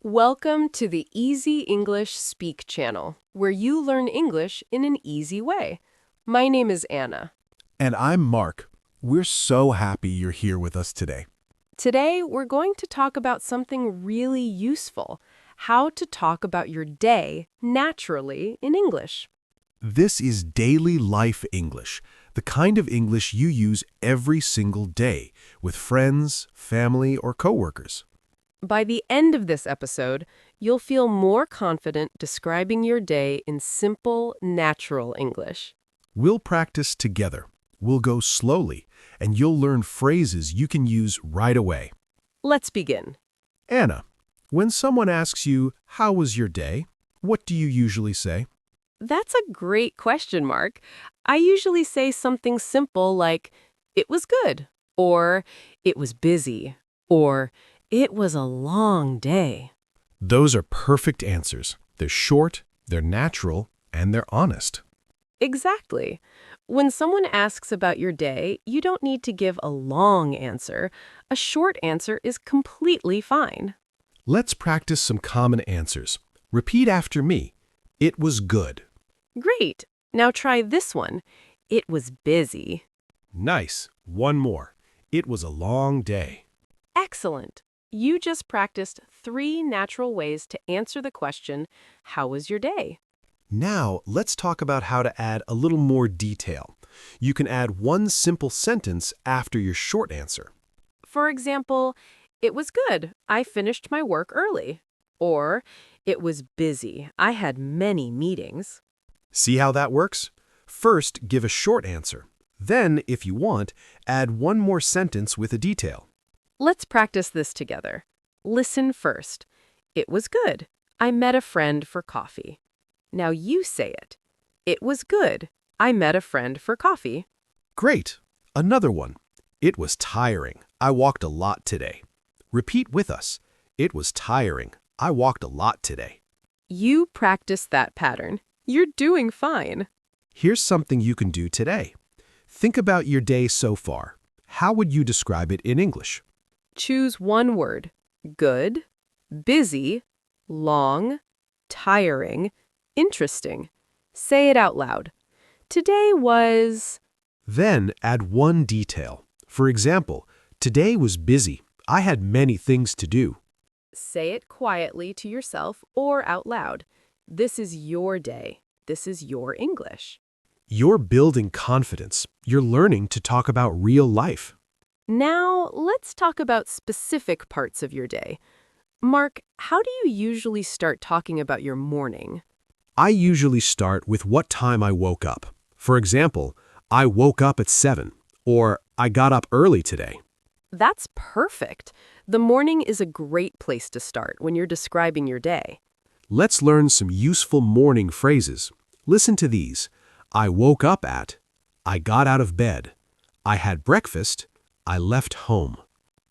Welcome to the Easy English Speak channel, where you learn English in an easy way. My name is Anna. And I'm Mark. We're so happy you're here with us today. Today, we're going to talk about something really useful, how to talk about your day naturally in English. This is daily life English, the kind of English you use every single day with friends, family, or coworkers. By the end of this episode, you'll feel more confident describing your day in simple, natural English. We'll practice together. We'll go slowly, and you'll learn phrases you can use right away. Let's begin. Anna, when someone asks you, "How was your day?" what do you usually say? That's a great question, Mark. I usually say something simple like, "It was good," or "It was busy," or "It was a long day." Those are perfect answers. They're short, they're natural, and they're honest. Exactly. When someone asks about your day, you don't need to give a long answer. A short answer is completely fine. Let's practice some common answers. Repeat after me. It was good. Great. Now try this one. It was busy. Nice. One more. It was a long day. Excellent. You just practiced 3 natural ways to answer the question, how was your day? Now, let's talk about how to add a little more detail. You can add one simple sentence after your short answer. For example, it was good. I finished my work early. Or, it was busy. I had many meetings. See how that works? First, give a short answer. Then, if you want, add one more sentence with a detail. Let's practice this together. Listen first. It was good. I met a friend for coffee. Now you say it. It was good. I met a friend for coffee. Great. Another one. It was tiring. I walked a lot today. Repeat with us. It was tiring. I walked a lot today. You practice that pattern. You're doing fine. Here's something you can do today. Think about your day so far. How would you describe it in English? Choose one word. Good, busy, long, tiring, interesting. Say it out loud. Today was... Then add one detail. For example, today was busy. I had many things to do. Say it quietly to yourself or out loud. This is your day. This is your English. You're building confidence. You're learning to talk about real life. Now, let's talk about specific parts of your day. Mark, how do you usually start talking about your morning? I usually start with what time I woke up. For example, I woke up at 7, or I got up early today. That's perfect. The morning is a great place to start when you're describing your day. Let's learn some useful morning phrases. Listen to these. I woke up at, I got out of bed, I had breakfast, I left home.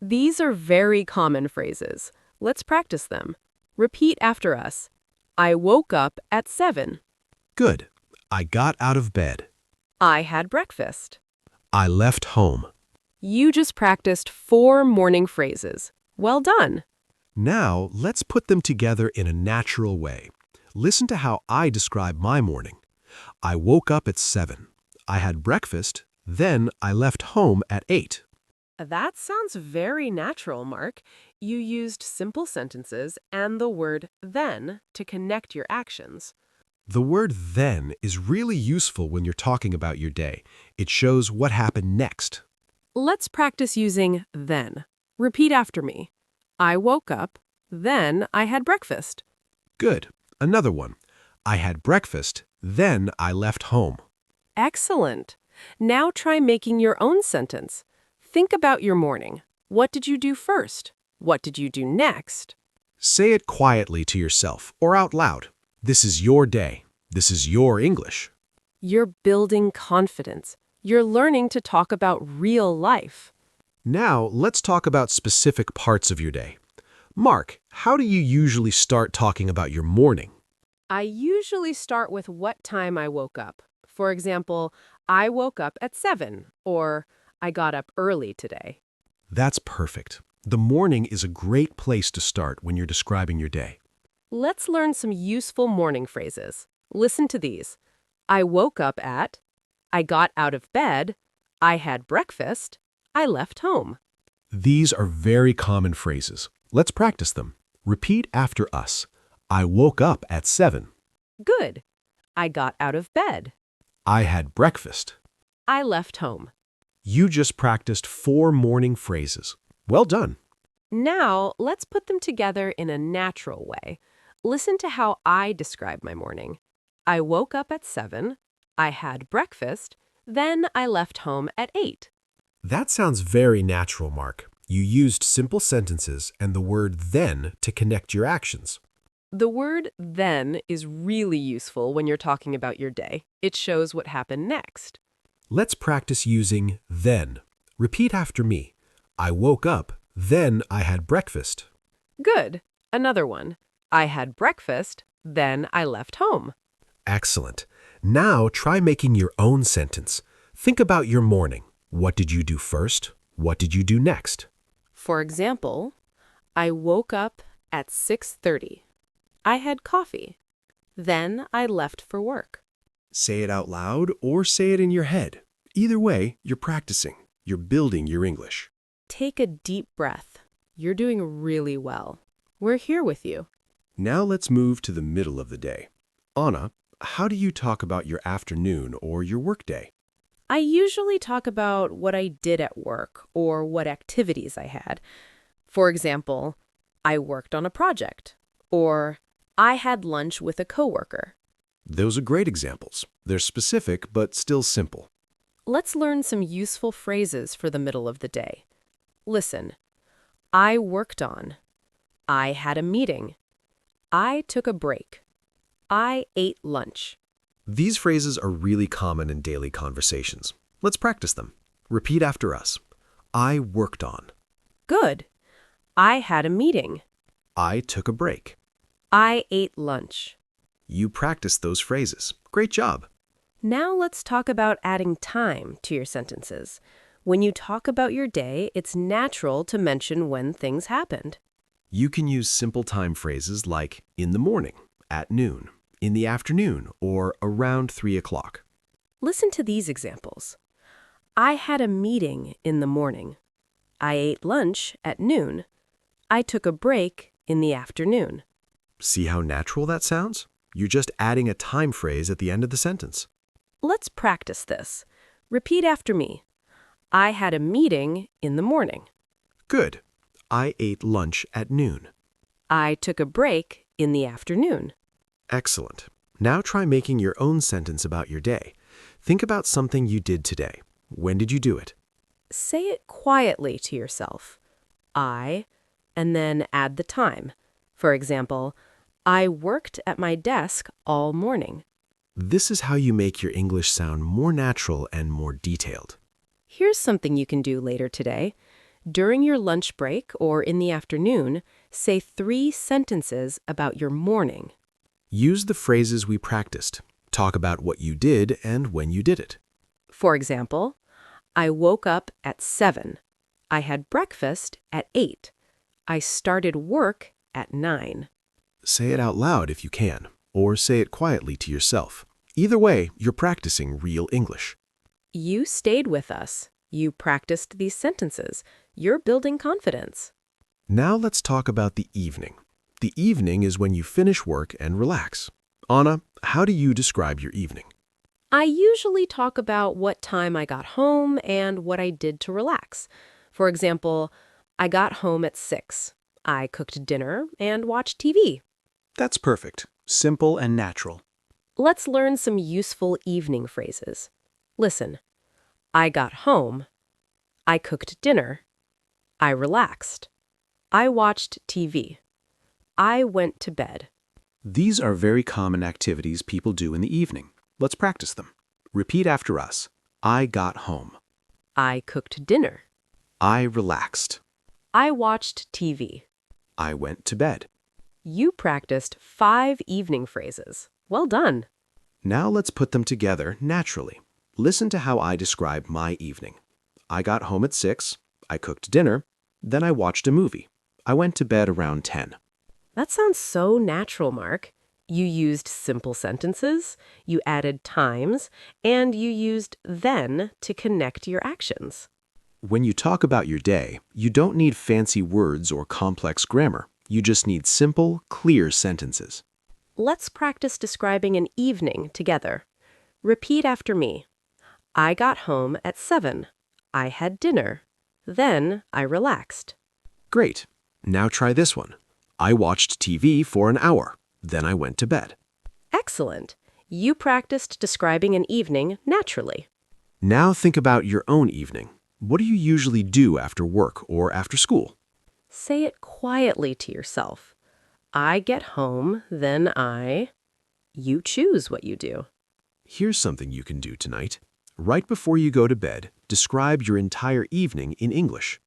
These are very common phrases. Let's practice them. Repeat after us. I woke up at 7. Good. I got out of bed. I had breakfast. I left home. You just practiced 4 morning phrases. Well done. Now, let's put them together in a natural way. Listen to how I describe my morning. I woke up at 7. I had breakfast, then I left home at 8. That sounds very natural, Mark. You used simple sentences and the word then to connect your actions. The word then is really useful when you're talking about your day. It shows what happened next. Let's practice using then. Repeat after me. I woke up, then I had breakfast. Good. Another one. I had breakfast, then I left home. Excellent. Now try making your own sentence. Think about your morning. What did you do first? What did you do next? Say it quietly to yourself or out loud. This is your day. This is your English. You're building confidence. You're learning to talk about real life. Now, let's talk about specific parts of your day. Mark, how do you usually start talking about your morning? I usually start with what time I woke up. For example, I woke up at 7, or I got up early today. That's perfect. The morning is a great place to start when you're describing your day. Let's learn some useful morning phrases. Listen to these. I woke up at, I got out of bed, I had breakfast, I left home. These are very common phrases. Let's practice them. Repeat after us. I woke up at 7. Good. I got out of bed. I had breakfast. I left home. You just practiced 4 morning phrases. Well done. Now, let's put them together in a natural way. Listen to how I describe my morning. I woke up at 7, I had breakfast, then I left home at 8. That sounds very natural, Mark. You used simple sentences and the word then to connect your actions. The word then is really useful when you're talking about your day. It shows what happened next. Let's practice using then. Repeat after me. I woke up, then I had breakfast. Good. Another one. I had breakfast, then I left home. Excellent. Now try making your own sentence. Think about your morning. What did you do first? What did you do next? For example, I woke up at 6:30. I had coffee. Then I left for work. Say it out loud or say it in your head. Either way, you're practicing. You're building your English. Take a deep breath. You're doing really well. We're here with you. Now let's move to the middle of the day. Anna, how do you talk about your afternoon or your workday? I usually talk about what I did at work or what activities I had. For example, I worked on a project, or I had lunch with a coworker. Those are great examples. They're specific but still simple. Let's learn some useful phrases for the middle of the day. Listen. I worked on. I had a meeting. I took a break. I ate lunch. These phrases are really common in daily conversations. Let's practice them. Repeat after us. I worked on. Good. I had a meeting. I took a break. I ate lunch. You practiced those phrases. Great job. Now let's talk about adding time to your sentences. When you talk about your day, it's natural to mention when things happened. You can use simple time phrases like in the morning, at noon, in the afternoon, or around 3 o'clock. Listen to these examples. I had a meeting in the morning. I ate lunch at noon. I took a break in the afternoon. See how natural that sounds? You're just adding a time phrase at the end of the sentence. Let's practice this. Repeat after me. I had a meeting in the morning. Good. I ate lunch at noon. I took a break in the afternoon. Excellent. Now try making your own sentence about your day. Think about something you did today. When did you do it? Say it quietly to yourself. I, and then add the time. For example, I worked at my desk all morning. This is how you make your English sound more natural and more detailed. Here's something you can do later today. During your lunch break or in the afternoon, say 3 sentences about your morning. Use the phrases we practiced. Talk about what you did and when you did it. For example, I woke up at 7. I had breakfast at 8. I started work at 9. Say it out loud if you can, or say it quietly to yourself. Either way, you're practicing real English. You stayed with us. You practiced these sentences. You're building confidence. Now let's talk about the evening. The evening is when you finish work and relax. Anna, how do you describe your evening? I usually talk about what time I got home and what I did to relax. For example, I got home at 6. I cooked dinner and watched TV. That's perfect. Simple and natural. Let's learn some useful evening phrases. Listen. I got home. I cooked dinner. I relaxed. I watched TV. I went to bed. These are very common activities people do in the evening. Let's practice them. Repeat after us. I got home. I cooked dinner. I relaxed. I watched TV. I went to bed. You practiced 5 evening phrases. Well done. Now let's put them together naturally. Listen to how I describe my evening. I got home at 6. I cooked dinner. Then I watched a movie. I went to bed around 10. That sounds so natural, Mark. You used simple sentences, you added times, and you used then to connect your actions. When you talk about your day, you don't need fancy words or complex grammar. You just need simple, clear sentences. Let's practice describing an evening together. Repeat after me. I got home at 7. I had dinner. Then I relaxed. Great. Now try this one. I watched TV for an hour. Then I went to bed. Excellent. You practiced describing an evening naturally. Now think about your own evening. What do you usually do after work or after school? Say it quietly to yourself. I get home, then I... You choose what you do. Here's something you can do tonight. Right before you go to bed, describe your entire evening in English.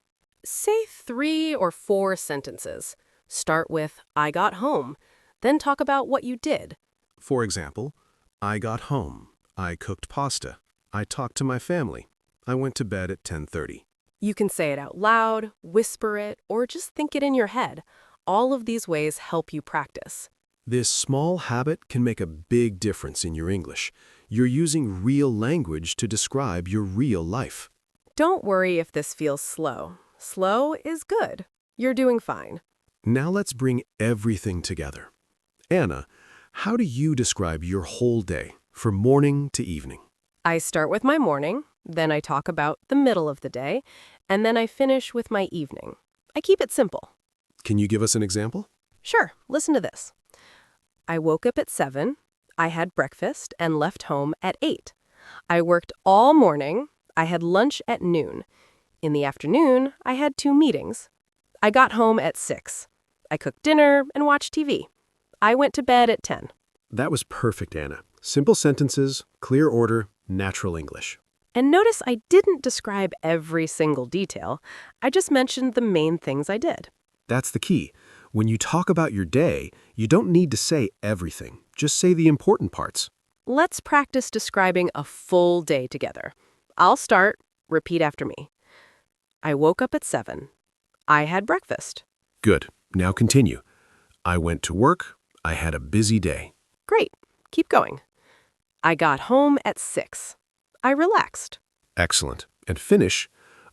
Say 3 or 4 sentences. Start with, I got home. Then talk about what you did. For example, I got home. I cooked pasta. I talked to my family. I went to bed at 10:30. You can say it out loud, whisper it, or just think it in your head. All of these ways help you practice. This small habit can make a big difference in your English. You're using real language to describe your real life. Don't worry if this feels slow. Slow is good. You're doing fine. Now let's bring everything together. Anna, how do you describe your whole day, from morning to evening? I start with my morning, then I talk about the middle of the day, and then I finish with my evening. I keep it simple. Can you give us an example? Sure, listen to this. I woke up at 7. I had breakfast and left home at 8. I worked all morning. I had lunch at noon. In the afternoon, I had 2 meetings. I got home at 6. I cooked dinner and watched TV. I went to bed at 10. That was perfect, Anna. Simple sentences, clear order, natural English. And notice I didn't describe every single detail. I just mentioned the main things I did. That's the key. When you talk about your day, you don't need to say everything. Just say the important parts. Let's practice describing a full day together. I'll start. Repeat after me. I woke up at 7. I had breakfast. Good. Now continue. I went to work. I had a busy day. Great. Keep going. I got home at 6. I relaxed. Excellent. And finish.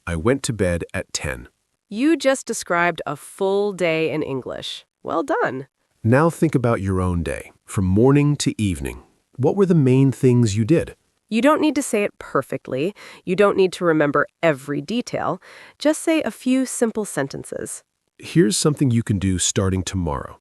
I went to bed at 10. You just described a full day in English. Well done. Now think about your own day, from morning to evening. What were the main things you did? You don't need to say it perfectly. You don't need to remember every detail. Just say a few simple sentences. Here's something you can do starting tomorrow.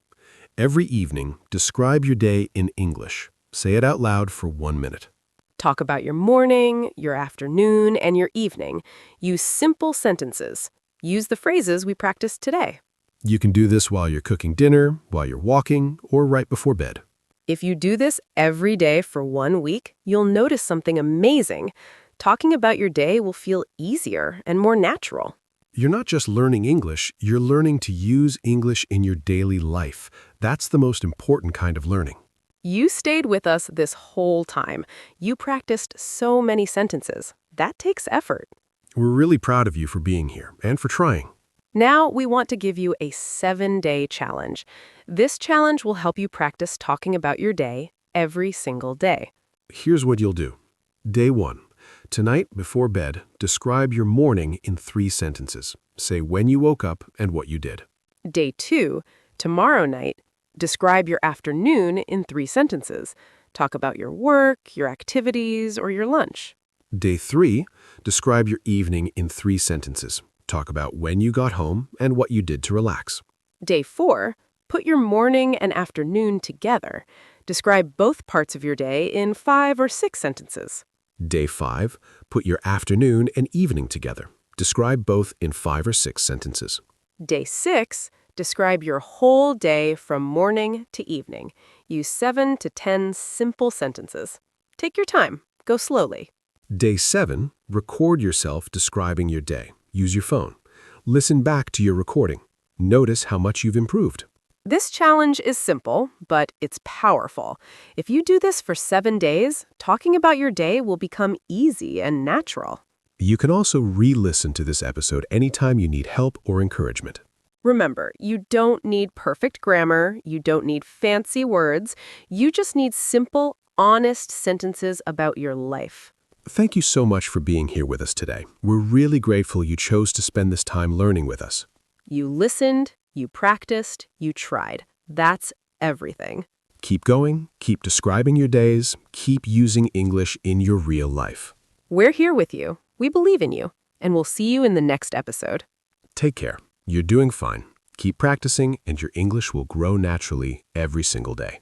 Every evening, describe your day in English. Say it out loud for 1 minute. Talk about your morning, your afternoon, and your evening. Use simple sentences. Use the phrases we practiced today. You can do this while you're cooking dinner, while you're walking, or right before bed. If you do this every day for 1 week, you'll notice something amazing. Talking about your day will feel easier and more natural. You're not just learning English, you're learning to use English in your daily life. That's the most important kind of learning. You stayed with us this whole time. You practiced so many sentences. That takes effort. We're really proud of you for being here and for trying. Now we want to give you a 7-day challenge. This challenge will help you practice talking about your day every single day. Here's what you'll do. Day 1. Tonight, before bed, describe your morning in 3 sentences. Say when you woke up and what you did. Day 2. Tomorrow night, describe your afternoon in 3 sentences. Talk about your work, your activities, or your lunch. Day 3. Describe your evening in 3 sentences. Talk about when you got home and what you did to relax. Day 4. Put your morning and afternoon together. Describe both parts of your day in 5 or 6 sentences. Day 5. Put your afternoon and evening together. Describe both in 5 or 6 sentences. Day 6. Describe your whole day from morning to evening. Use 7 to 10 simple sentences. Take your time. Go slowly. Day 7. Record yourself describing your day. Use your phone. Listen back to your recording. Notice how much you've improved. This challenge is simple, but it's powerful. If you do this for 7 days, talking about your day will become easy and natural. You can also re-listen to this episode anytime you need help or encouragement. Remember, you don't need perfect grammar, you don't need fancy words, you just need simple, honest sentences about your life. Thank you so much for being here with us today. We're really grateful you chose to spend this time learning with us. You listened, you practiced, you tried. That's everything. Keep going, keep describing your days, keep using English in your real life. We're here with you. We believe in you. And we'll see you in the next episode. Take care. You're doing fine. Keep practicing, and your English will grow naturally every single day.